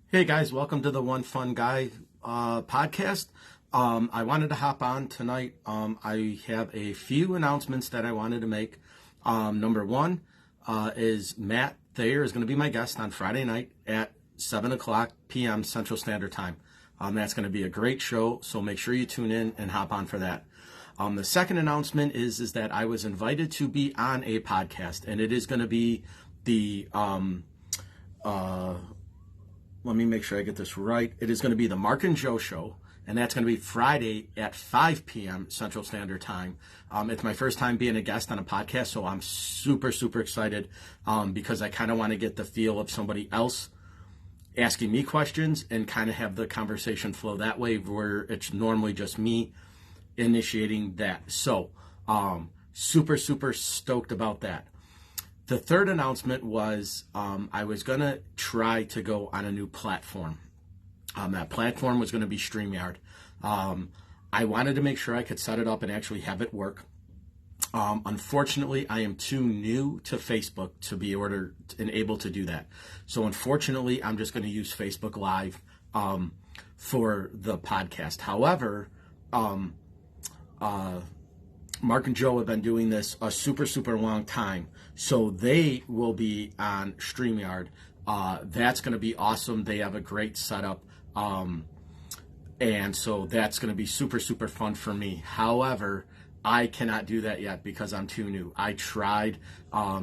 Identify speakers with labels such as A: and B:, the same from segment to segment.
A: Hey guys, welcome to the One Fun Guy podcast. I wanted to hop on tonight. I have a few announcements that I wanted to make. Number one is Matt Thayer is going to be my guest on Friday night at 7 o'clock p.m. Central Standard Time. That's going to be a great show, so make sure you tune in and hop on for that. The second announcement is that I was invited to be on a podcast, and it is going to be the let me make sure I get this right. It is going to be the Mark and Joe Show, and that's going to be Friday at 5 p.m. Central Standard Time. It's my first time being a guest on a podcast, so I'm super, super excited because I kind of want to get the feel of somebody else asking me questions and kind of have the conversation flow that way, where it's normally just me initiating that. So super, super stoked about that. The third announcement was I was going to try to go on a new platform. That platform was going to be StreamYard. I wanted to make sure I could set it up and actually have it work. Unfortunately, I am too new to Facebook to be able to do that. So unfortunately, I'm just going to use Facebook Live for the podcast. However, Mark and Joe have been doing this a super, super long time. So they will be on StreamYard. That's going to be awesome. They have a great setup. And so that's going to be super, super fun for me. However, I cannot do that yet because I'm too new. I tried.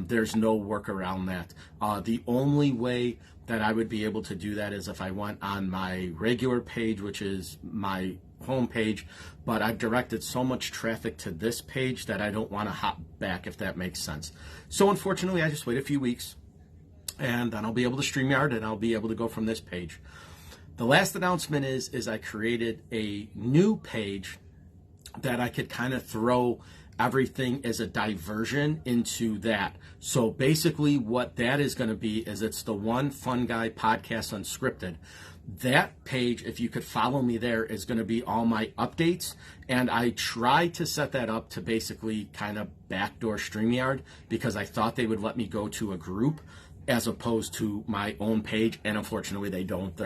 A: There's no workaround that. The only way that I would be able to do that is if I went on my regular page, which is my homepage, but I've directed so much traffic to this page that I don't want to hop back, if that makes sense. So unfortunately, I just wait a few weeks and then I'll be able to StreamYard and I'll be able to go from this page. The last announcement is I created a new page that I could kind of throw everything as a diversion into that. So basically what that is going to be is it's the One Fun Guy Podcast Unscripted. That page, if you could follow me there, is going to be all my updates. And I tried to set that up to basically kind of backdoor StreamYard because I thought they would let me go to a group as opposed to my own page. And unfortunately, they don't.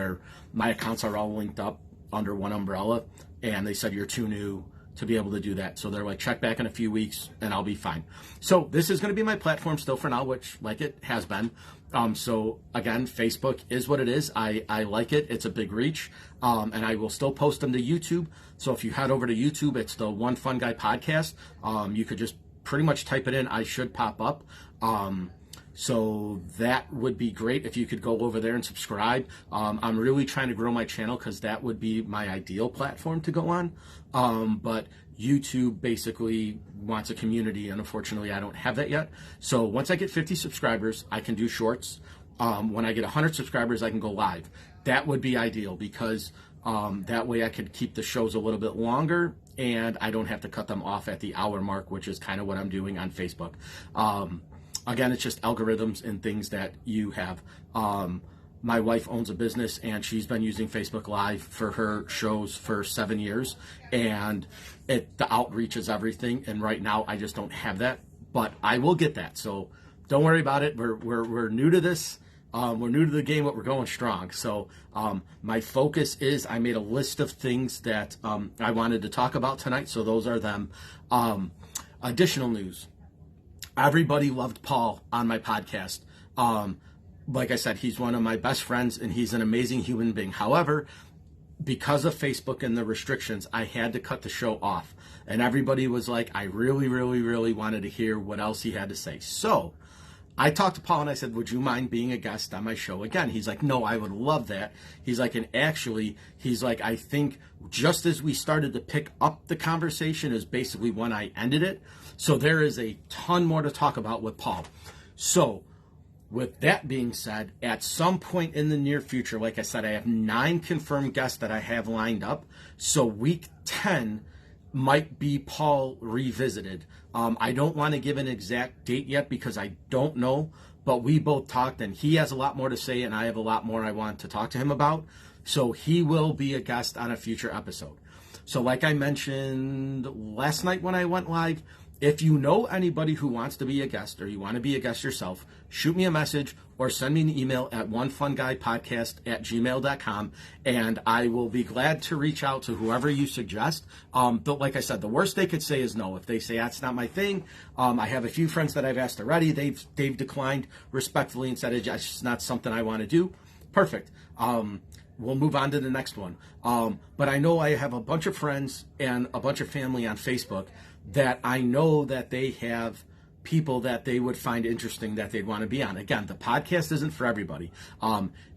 A: My accounts are all linked up under one umbrella. And they said, you're too new to be able to do that. So they're like, check back in a few weeks and I'll be fine. So this is going to be my platform still for now, which like it has been. So again, Facebook is what it is. I like it. It's a big reach. And I will still post them to YouTube. So if you head over to YouTube, it's the One Fun Guy Podcast. You could just pretty much type it in. I should pop up. So that would be great if you could go over there and subscribe. I'm really trying to grow my channel because that would be my ideal platform to go on. But YouTube basically wants a community, and unfortunately I don't have that yet. So once I get 50 subscribers, I can do shorts. When I get 100 subscribers, I can go live. That would be ideal because that way I could keep the shows a little bit longer and I don't have to cut them off at the hour mark, which is kind of what I'm doing on Facebook. Again, it's just algorithms and things that you have. My wife owns a business and she's been using Facebook Live for her shows for 7 years, and the outreach is everything. And right now I just don't have that, but I will get that. So don't worry about it. We're new to this. We're new to the game, but we're going strong. So my focus is I made a list of things that I wanted to talk about tonight. So those are them. Additional news. Everybody loved Paul on my podcast. Like I said, he's one of my best friends and he's an amazing human being. However, because of Facebook and the restrictions, I had to cut the show off. And everybody was like, I really, really, really wanted to hear what else he had to say. So I talked to Paul and I said, would you mind being a guest on my show again? He's like, no, I would love that. He's like, and actually, he's like, I think just as we started to pick up the conversation is basically when I ended it. So there is a ton more to talk about with Paul. So with that being said, at some point in the near future, like I said, I have 9 confirmed guests that I have lined up. So week 10 might be Paul revisited. I don't want to give an exact date yet because I don't know, but we both talked and he has a lot more to say and I have a lot more I want to talk to him about. So he will be a guest on a future episode. So like I mentioned last night when I went live, If you know anybody who wants to be a guest or you want to be a guest yourself, shoot me a message or send me an email at onefunguypodcast@gmail.com, and I will be glad to reach out to whoever you suggest. But like I said, the worst they could say is no. If they say that's not my thing, I have a few friends that I've asked already. They've declined respectfully and said it's just not something I want to do. Perfect. We'll move on to the next one. But I know I have a bunch of friends and a bunch of family on Facebook that I know that they have people that they would find interesting that they'd want to be on. Again, the podcast isn't for everybody.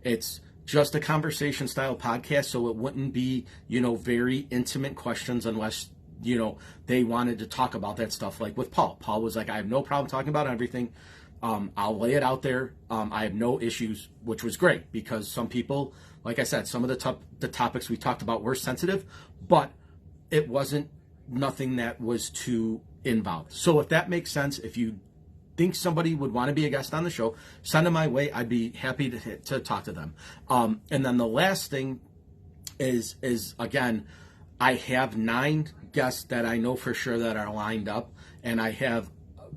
A: It's just a conversation style podcast, so it wouldn't be, very intimate questions unless, they wanted to talk about that stuff. Like with Paul. Paul was like, I have no problem talking about everything. I'll lay it out there. I have no issues, which was great because some people, like I said, some of the topics we talked about were sensitive, but it wasn't nothing that was too involved. So if that makes sense, if you think somebody would want to be a guest on the show, send them my way. I'd be happy to talk to them. And then the last thing is again, I have 9 guests that I know for sure that are lined up, and I have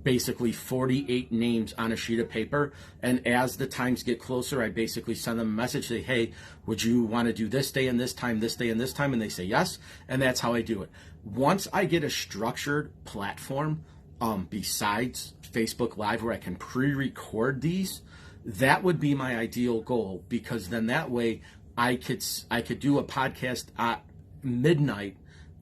A: basically 48 names on a sheet of paper. And as the times get closer, I basically send them a message, say, hey, would you want to do this day and this time, this day and this time? And they say yes. And that's how I do it. Once I get a structured platform, besides Facebook Live where I can pre-record these, that would be my ideal goal, because then that way I could do a podcast at midnight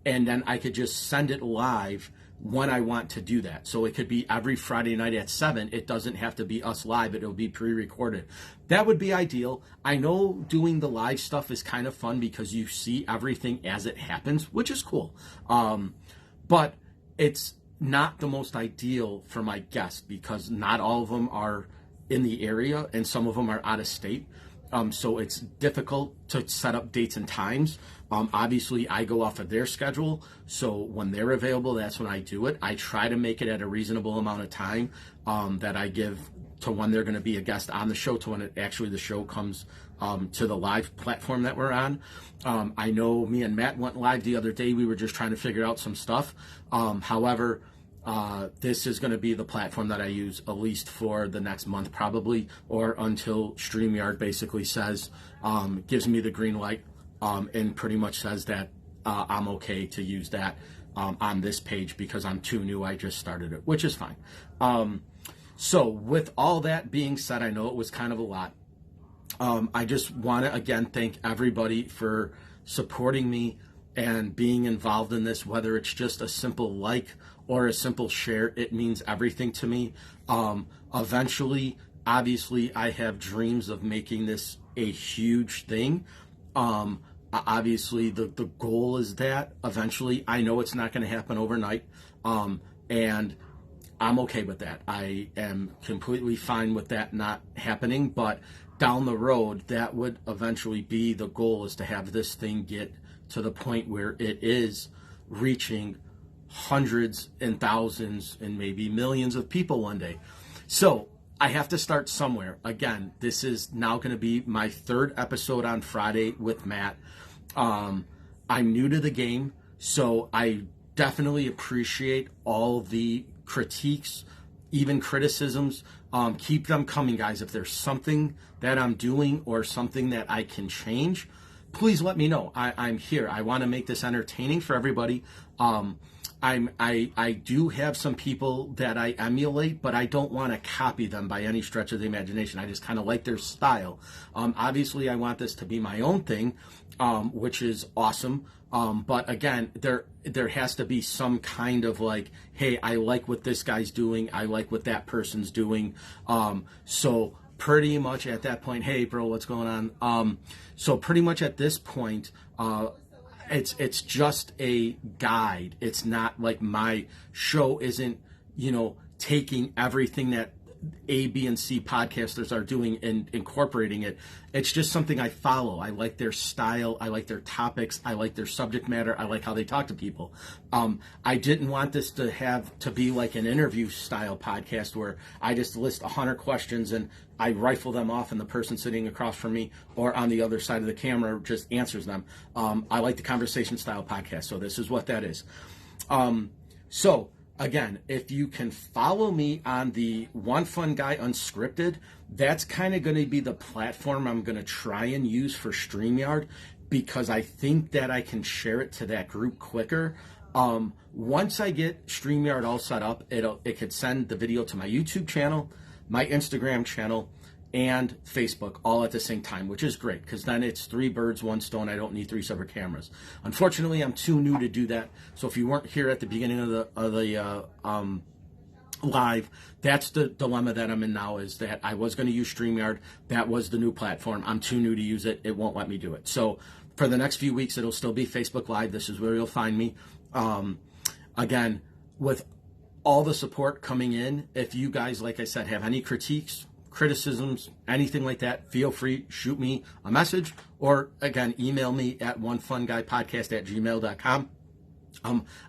A: and then I could just send it live when I want to do that. So it could be every Friday night at 7. It doesn't have to be us live. It'll be pre-recorded. That would be ideal. I know doing the live stuff is kind of fun because you see everything as it happens, which is cool. But it's not the most ideal for my guests because not all of them are in the area and some of them are out of state. So it's difficult to set up dates and times. Obviously, I go off of their schedule, so when they're available, that's when I do it. I try to make it at a reasonable amount of time that I give to when they're going to be a guest on the show to when the show comes to the live platform that we're on. I know me and Matt went live the other day. We were just trying to figure out some stuff. However, this is going to be the platform that I use at least for the next month probably, or until StreamYard basically says, gives me the green light and pretty much says that I'm okay to use that on this page because I'm too new. I just started it, which is fine. So with all that being said, I know it was kind of a lot. I just want to again thank everybody for supporting me and being involved in this, whether it's just a simple like or a simple share. It means everything to me. Eventually, obviously, I have dreams of making this a huge thing. Obviously, the goal is that eventually. I know it's not going to happen overnight, and I'm okay with that. I am completely fine with that not happening, but down the road, that would eventually be the goal, is to have this thing get to the point where it is reaching hundreds and thousands and maybe millions of people one day. So I have to start somewhere. Again, this is now going to be my 3rd episode on Friday with Matt. I'm new to the game, so I definitely appreciate all the critiques, even criticisms. Keep them coming, guys. If there's something that I'm doing or something that I can change, please let me know. I'm here. I want to make this entertaining for everybody. I do have some people that I emulate, but I don't want to copy them by any stretch of the imagination. I just kind of like their style. Obviously, I want this to be my own thing, which is awesome. But again, there has to be some kind of like, hey, I like what this guy's doing. I like what that person's doing. So pretty much at that point, hey, bro, what's going on? So pretty much at this point, it's just a guide. It's not like my show isn't, taking everything that A, B, and C podcasters are doing and incorporating it. It's just something I follow. I like their style. I like their topics. I like their subject matter. I like how they talk to people. I didn't want this to be like an interview style podcast where I just list 100 questions and I rifle them off and the person sitting across from me or on the other side of the camera just answers them. I like the conversation style podcast. So this is what that is. So again, if you can follow me on the One Fun Guy Unscripted, that's kind of going to be the platform I'm going to try and use for StreamYard, because I think that I can share it to that group quicker. Once I get StreamYard all set up, it could send the video to my YouTube channel, my Instagram channel, and Facebook all at the same time, which is great, because then it's 3 birds, 1 stone. I don't need 3 separate cameras. Unfortunately, I'm too new to do that. So if you weren't here at the beginning of the live, that's the dilemma that I'm in now, is that I was going to use StreamYard. That was the new platform. I'm too new to use it. It won't let me do it. So for the next few weeks, it'll still be Facebook Live. This is where you'll find me. Again, with all the support coming in, if you guys, like I said, have any critiques, criticisms, anything like that, feel free, shoot me a message, or again, email me at onefunguypodcast@gmail.com.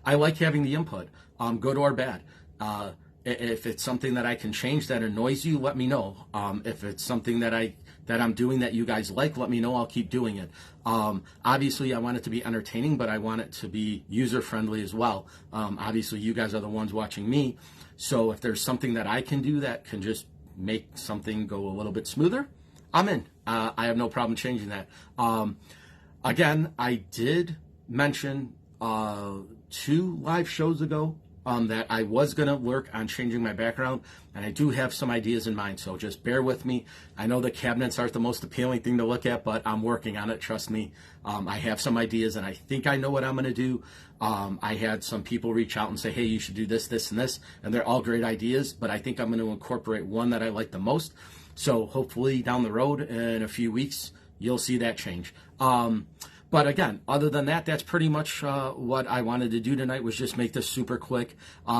A: I like having the input, good or bad. If it's something that I can change that annoys you, let me know. If it's something that I'm doing that you guys like, let me know. I'll keep doing it. Obviously, I want it to be entertaining, but I want it to be user-friendly as well. Obviously, you guys are the ones watching me. So if there's something that I can do that can just make something go a little bit smoother, I'm in. I have no problem changing that. Again, I did mention 2 live shows ago that I was going to work on changing my background, and I do have some ideas in mind, so just bear with me. I know the cabinets aren't the most appealing thing to look at, but I'm working on it, trust me. I have some ideas, and I think I know what I'm going to do. I had some people reach out and say, hey, you should do this, this, and this, and they're all great ideas, but I think I'm going to incorporate one that I like the most. So hopefully down the road in a few weeks, you'll see that change. But again, other than that, that's pretty much what I wanted to do tonight, was just make this super quick,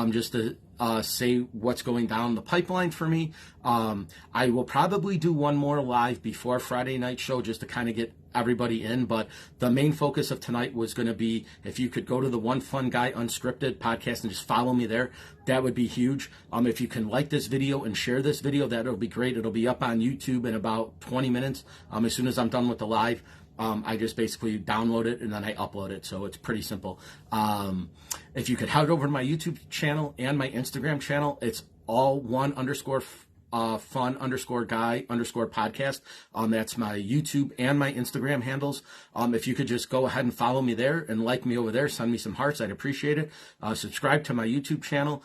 A: just to say what's going down the pipeline for me. I will probably do one more live before Friday night show, just to kind of get everybody in. But the main focus of tonight was going to be, if you could go to the One Fun Guy Unscripted podcast and just follow me there, that would be huge. If you can like this video and share this video, that'll be great. It'll be up on YouTube in about 20 minutes. As soon as I'm done with the live, I just basically download it and then I upload it. So it's pretty simple. If you could head over to my YouTube channel and my Instagram channel, it's all one_fun_guy_podcast. That's my YouTube and my Instagram handles. If you could just go ahead and follow me there and like me over there, send me some hearts, I'd appreciate it. Subscribe to my YouTube channel.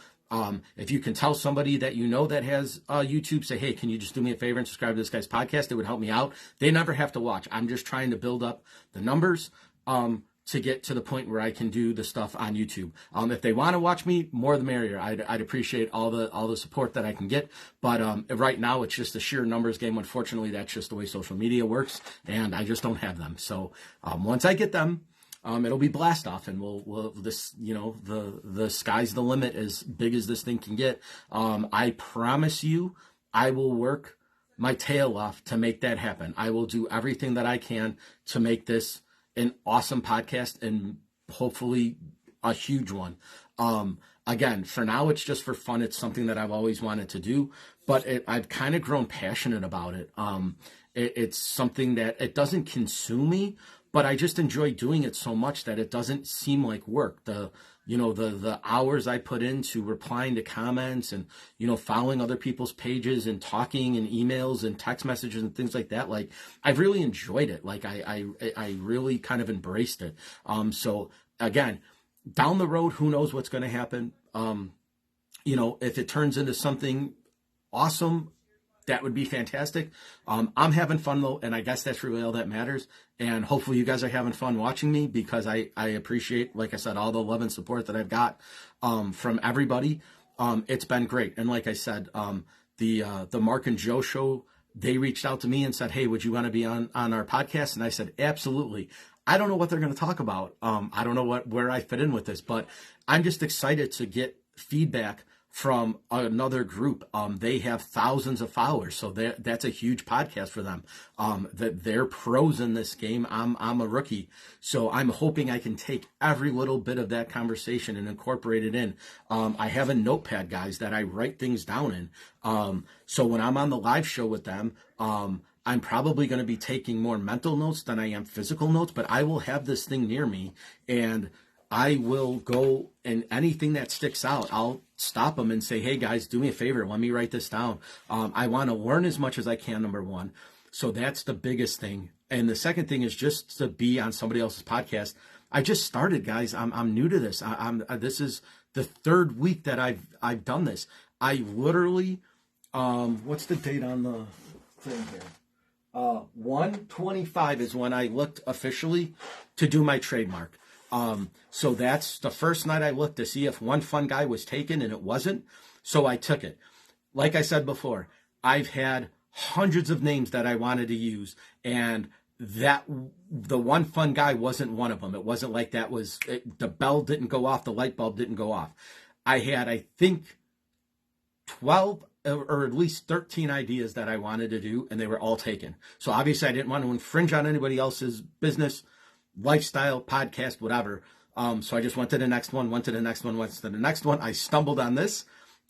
A: If you can tell somebody that you know that has YouTube, say, hey, can you just do me a favor and subscribe to this guy's podcast? It would help me out. They never have to watch. I'm just trying to build up the numbers to get to the point where I can do the stuff on YouTube. If they want to watch me, more the merrier. I'd appreciate all the support that I can get. But right now, it's just a sheer numbers game. Unfortunately, that's just the way social media works, and I just don't have them. So once I get them, it'll be blast off, and we'll this, the sky's the limit as big as this thing can get. I promise you, I will work my tail off to make that happen. I will do everything that I can to make this an awesome podcast and hopefully a huge one. Again, for now, it's just for fun. It's something that I've always wanted to do, but I've kind of grown passionate about it. It's something that it doesn't consume me, but I just enjoy doing it so much that it doesn't seem like work. The hours I put into replying to comments and, following other people's pages and talking and emails and text messages and things like that. Like, I've really enjoyed it. Like, I really kind of embraced it. So again, down the road, who knows what's going to happen? If it turns into something awesome, that would be fantastic. I'm having fun though, and I guess that's really all that matters. And hopefully you guys are having fun watching me, because I appreciate, like I said, all the love and support that I've got from everybody. It's been great. And like I said, the Mark and Joe show, they reached out to me and said, hey, would you want to be on our podcast? And I said, absolutely. I don't know what they're going to talk about. I don't know where I fit in with this, but I'm just excited to get feedback from another group. They have thousands of followers, so that's a huge podcast for them. That they're pros in this game. I'm a rookie, so I'm hoping I can take every little bit of that conversation and incorporate it in. I have a notepad, guys, that I write things down in. So when I'm on the live show with them, I'm probably going to be taking more mental notes than I am physical notes, but I will have this thing near me, and I will go, and anything that sticks out, I'll stop them and say, hey guys, do me a favor. Let me write this down. I want to learn as much as I can, number one. So that's the biggest thing. And the second thing is just to be on somebody else's podcast. I just started, guys. I'm new to this. This is the third week that I've done this. I literally, what's the date on the thing here? 1/25 is when I looked officially to do my trademark. So that's the first night I looked to see if One Fun Guy was taken, and it wasn't. So I took it. Like I said before, I've had hundreds of names that I wanted to use, and the One Fun Guy wasn't one of them. It wasn't like the bell didn't go off, the light bulb didn't go off. I had, I think, 12 or at least 13 ideas that I wanted to do, and they were all taken. So obviously I didn't want to infringe on anybody else's business, lifestyle, podcast, whatever. So I just went to the next one, went to the next one, went to the next one. I stumbled on this.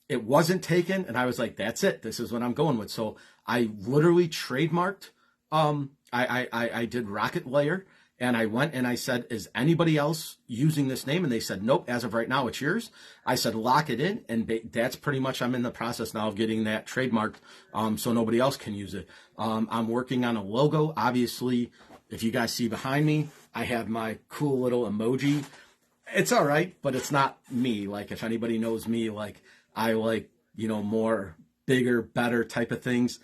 A: It wasn't taken, and I was like, that's it. This is what I'm going with. So I literally trademarked. I did Rocket Layer, and I went and I said, is anybody else using this name? And they said, nope, as of right now, it's yours. I said, lock it in. And that's pretty much, I'm in the process now of getting that trademarked, so nobody else can use it. I'm working on a logo. Obviously, if you guys see behind me, I have my cool little emoji. It's all right, but it's not me. Like, if anybody knows me, like, I like, more bigger, better type of things.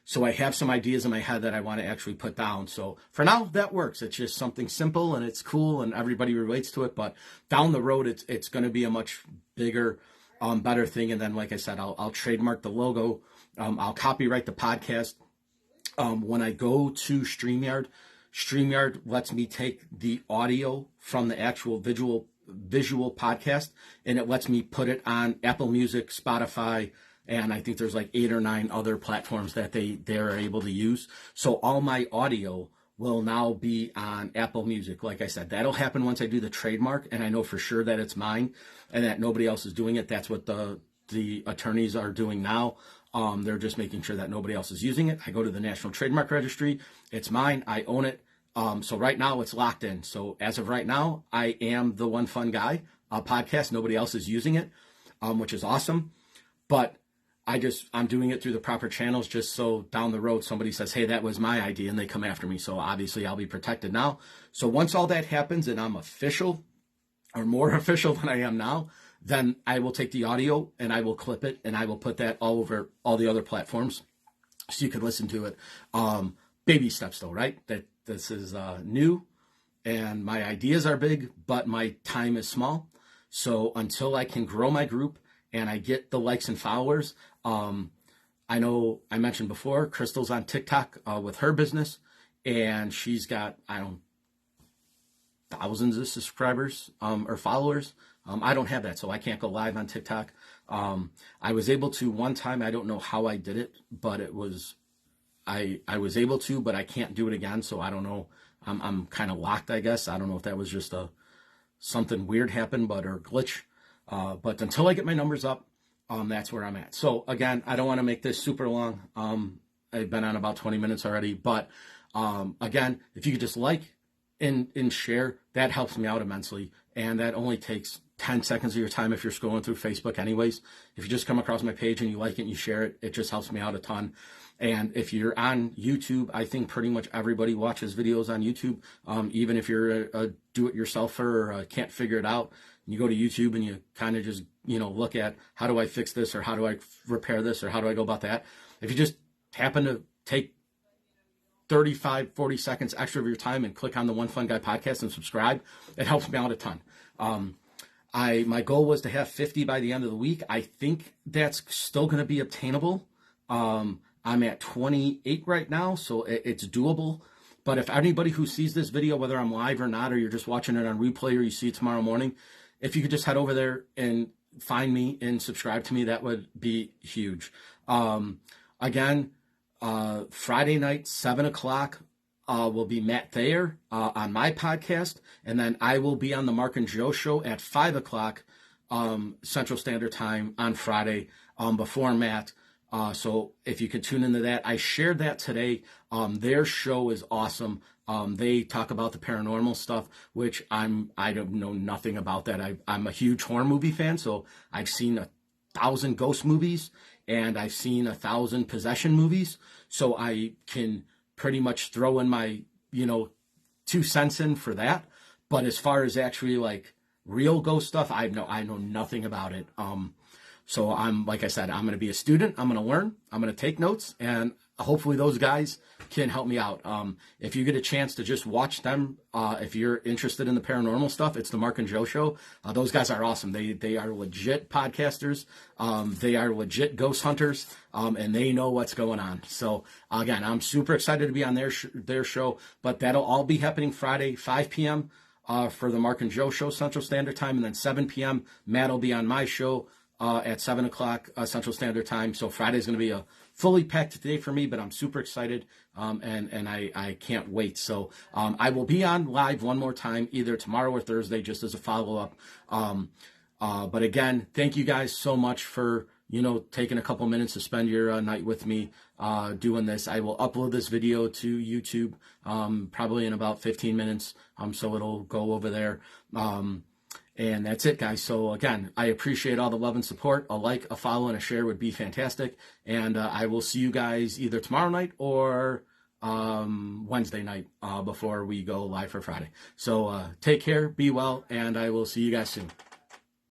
A: So I have some ideas in my head that I want to actually put down. So for now, that works. It's just something simple and it's cool and everybody relates to it. But down the road, it's going to be a much bigger, better thing. And then, like I said, I'll trademark the logo. I'll copyright the podcast. When I go to StreamYard lets me take the audio from the actual visual podcast, and it lets me put it on Apple Music, Spotify, and I think there's like 8 or 9 other platforms that they're able to use. So all my audio will now be on Apple Music. Like I said, that'll happen once I do the trademark, and I know for sure that it's mine and that nobody else is doing it. That's what the attorneys are doing now. They're just making sure that nobody else is using it. I go to the National Trademark Registry. It's mine. I own it. So right now it's locked in. So as of right now, I am the One Fun Guy podcast. Nobody else is using it, which is awesome. But I'm doing it through the proper channels just so down the road somebody says, hey, that was my idea, and they come after me. So obviously I'll be protected now. So once all that happens and I'm official or more official than I am now, then I will take the audio and I will clip it and I will put that all over all the other platforms so you can listen to it. Baby steps though, right? That this is new and my ideas are big, but my time is small. So until I can grow my group and I get the likes and followers, I know I mentioned before, Crystal's on TikTok with her business, and she's got, thousands of subscribers or followers. I don't have that, so I can't go live on TikTok. I was able to one time. I don't know how I did it, but I was able to, but I can't do it again. So I don't know. I'm kind of locked, I guess. I don't know if that was just something weird happened, or glitch. But until I get my numbers up, that's where I'm at. So again, I don't want to make this super long. I've been on about 20 minutes already, but again, if you could just like and share, that helps me out immensely. And that only takes 10 seconds of your time if you're scrolling through Facebook anyways. If you just come across my page and you like it and you share it, it just helps me out a ton. And if you're on YouTube, I think pretty much everybody watches videos on YouTube. Even if you're a do-it-yourselfer or can't figure it out, you go to YouTube and you kind of just, look at how do I fix this, or how do I repair this, or how do I go about that. If you just happen to take 35, 40 seconds extra of your time and click on the One Fun Guy podcast and subscribe, it helps me out a ton. My goal was to have 50 by the end of the week. I think that's still going to be obtainable. I'm at 28 right now, so it's doable. But if anybody who sees this video, whether I'm live or not, or you're just watching it on replay, or you see it tomorrow morning, if you could just head over there and find me and subscribe to me, that would be huge. Again, Friday night, 7 o'clock, will be Matt Thayer on my podcast. And then I will be on the Mark and Joe show at 5 o'clock Central Standard Time on Friday before Matt. So if you could tune into that, I shared that today. Their show is awesome. They talk about the paranormal stuff, which I don't know nothing about that. I'm a huge horror movie fan, so I've seen 1,000 ghost movies and I've seen 1,000 possession movies, so I can pretty much throw in my 2 cents in for that. But as far as actually like real ghost stuff, I know nothing about it. So like I said, I'm going to be a student. I'm going to learn. I'm going to take notes, and hopefully those guys can help me out. If you get a chance to just watch them, if you're interested in the paranormal stuff, it's the Mark and Joe Show. Those guys are awesome. They are legit podcasters. They are legit ghost hunters, and they know what's going on. So again, I'm super excited to be on their show. But that'll all be happening Friday, 5 p.m. For the Mark and Joe Show Central Standard Time, and then 7 p.m. Matt will be on my show at 7 o'clock Central Standard Time. So Friday's going to be a fully packed day for me, but I'm super excited, and I can't wait. So I will be on live one more time, either tomorrow or Thursday, just as a follow-up. But again, thank you guys so much for taking a couple minutes to spend your night with me doing this. I will upload this video to YouTube probably in about 15 minutes, so it'll go over there. And that's it, guys. So again, I appreciate all the love and support. A like, a follow, and a share would be fantastic. And I will see you guys either tomorrow night or Wednesday night before we go live for Friday. So take care, be well, and I will see you guys soon.